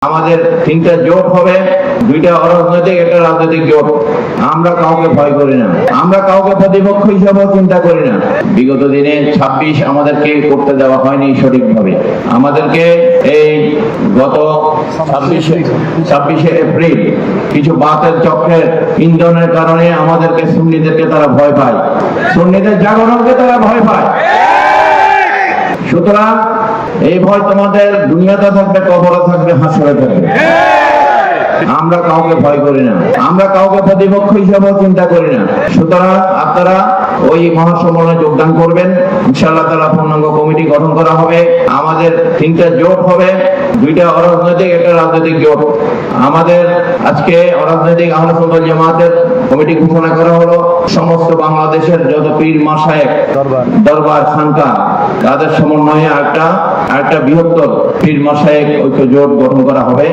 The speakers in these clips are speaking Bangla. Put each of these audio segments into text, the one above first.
আমাদের তিনটা জোট হবে, দুইটা অরাজনৈতিক, একটা রাজনৈতিক জোট। আমরা কাউকে ভয় করি না, আমরা কাউকে প্রতিপক্ষ হিসাবেও চিন্তা করি না। বিগত দিনে 26 আমাদেরকে করতে দেওয়া হয়নি সঠিকভাবে। আমাদেরকে এই গত 26শে এপ্রিল কিছু বাতের চক্রের ইন্ধনের কারণে আমাদেরকে সুন্নিদেরকে তারা ভয় পায়, সুন্নিদের জাগরণকে তারা ভয় পায়। সুতরাং এই ভয় তোমাদের দুনিয়াতে থাকবে, কবরে থাকবে, হাসরে থাকবে। আমরা কাউকে ভয় করি না, আমরা কাউকে প্রতিপক্ষ হিসাবেও চিন্তা করি না। সুতরাং আপনারা ওই মহাসম্মেলনে যোগদান করবেন। ইনশাআল্লাহ তাআলা পূর্ণাঙ্গ কমিটি গঠন করা হবে। আমাদের তিনটা জোট হবে, দুইটা অরাজনৈতিক, একটা রাজনৈতিক জোট। আমাদের আজকে অরাজনৈতিক আহলে সুন্নাত ওয়াল জামাতের কমিটি ঘোষণা করা হলো। সমস্ত বাংলাদেশের যত পীর মাশায়েখ দরবার খানকা তাদের সমন্বয়ে একটা বৃহত্তর পীর মাশায়েখ ঐক্য জোট গঠন করা হবে।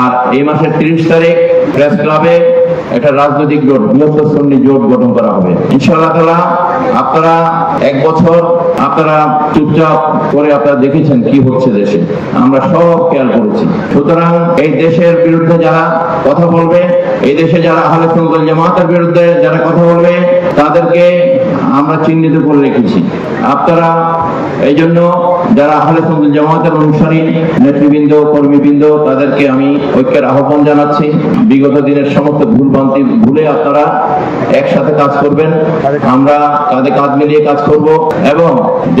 আর এই মাসের 30 তারিখ প্রেস ক্লাবে একটা রাজনৈতিক জোট, বৃহত্তর সুন্নি জোট গঠন করা হবে। ইনশাআল্লাহ তাআলা আপনারা এক বছর আপনারা চুপচাপ করে আপনারা দেখেছেন কি হচ্ছে দেশে, আমরা সব খেয়াল করেছি। সুতরাং এই দেশের বিরুদ্ধে যারা কথা বলবে, এই দেশে যারা আহলে সুন্নাত ওয়াল জামাতের বিরুদ্ধে যারা কথা বলবে, তাদেরকে আমরা চিহ্নিত করে রেখেছি। আপনারা এই জন্য যারা আহলে সুন্নাত ওয়াল জামাতের অনুসারী নেতৃবৃন্দ, কর্মীবৃন্দ, তাদেরকে আমি ঐক্যের আহ্বান জানাচ্ছি। বিগত দিনের সমস্ত ভুলভ্রান্তি ভুলে আপনারা একসাথে কাজ করবেন। আমরা কাঁধে কাঁধ মিলিয়ে কাজ করব এবং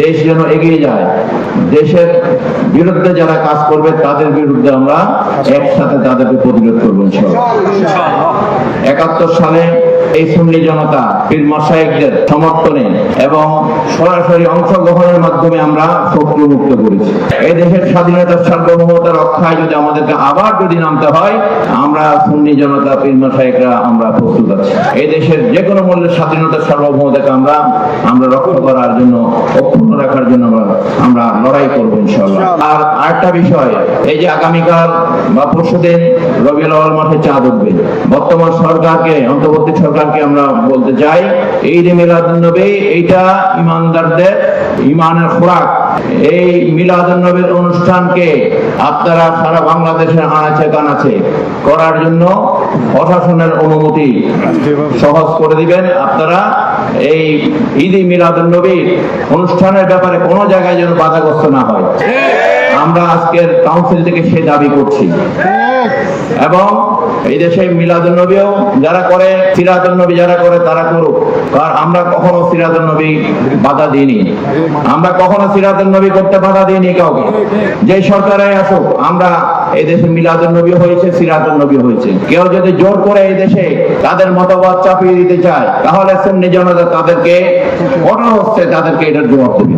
দেশ যেন এগিয়ে যায়। দেশের বিরুদ্ধে যারা কাজ করবে তাদের বিরুদ্ধে আমরা একসাথে তাদেরকে প্রতিরোধ করবো ইনশাআল্লাহ। 71 সালে এই সুন্নি জনতা পীর মাশায়েখদের সমর্থনে এবং সরাসরি অংশগ্রহণের মাধ্যমে আমরা শত্রু মুক্ত করেছি। এই দেশের স্বাধীনতার সার্বভৌমতা রক্ষায় যদি আমাদেরকে আবার যদি নামতে হয়, আমরা সুন্নি জনতা পীর মাশায়েখরা আমরা প্রস্তুত আছি। এই দেশের যে কোনো মূল্যে স্বাধীনতার সার্বভৌমতাকে আমরা রক্ষা করার জন্য, অক্ষুণ্ণ রাখার জন্য আমরা লড়াই করবো ইনশাআল্লাহ। আর আরেকটা বিষয়, এই যে আগামীকাল বা পরশুদিন রবিউল আউয়াল মাসে চাঁদ উঠবে, বর্তমান সরকারকে, অন্তর্বর্তী সরকারকে আমরা বলতে চাই, ঈদ মিলাদুন নবী এইটা ইমানদারদের ইমানের খোরাক। এই মিলাদুন নবীর অনুষ্ঠানকে আপনারা সারা বাংলাদেশের আনাচে কানাচে করার জন্য প্রশাসনের অনুমতি সহজ করে দিবেন। আপনারা এই ঈদ মিলাদুন নবীর অনুষ্ঠানের ব্যাপারে কোনো জায়গায় যেন বাধাগ্রস্ত না হয়, আমরা আজকের কাউন্সিল থেকে সে দাবি করছি। এবং এই দেশে মিলাদুন নবীও যারা করে, সিরাতুন নবী যারা করে তারা করুক, কারণ আমরা কখনো সিরাতুন নবী বাধা দিইনি, আমরা কখনো সিরাতুন নবী করতে বাধা দিইনি কাউকে। যে সরকারে আসুক, আমরা এই দেশে মিলাদুন নবী হয়েছে, সিরাতুন নবী হয়েছে। কেউ যদি জোর করে এই দেশে তাদের মতবাদ চাপিয়ে দিতে চায়, তাহলে সুন্নি জনতা তাদেরকে কঠোর হচ্ছে, তাদেরকে এটার জবাব দেবে।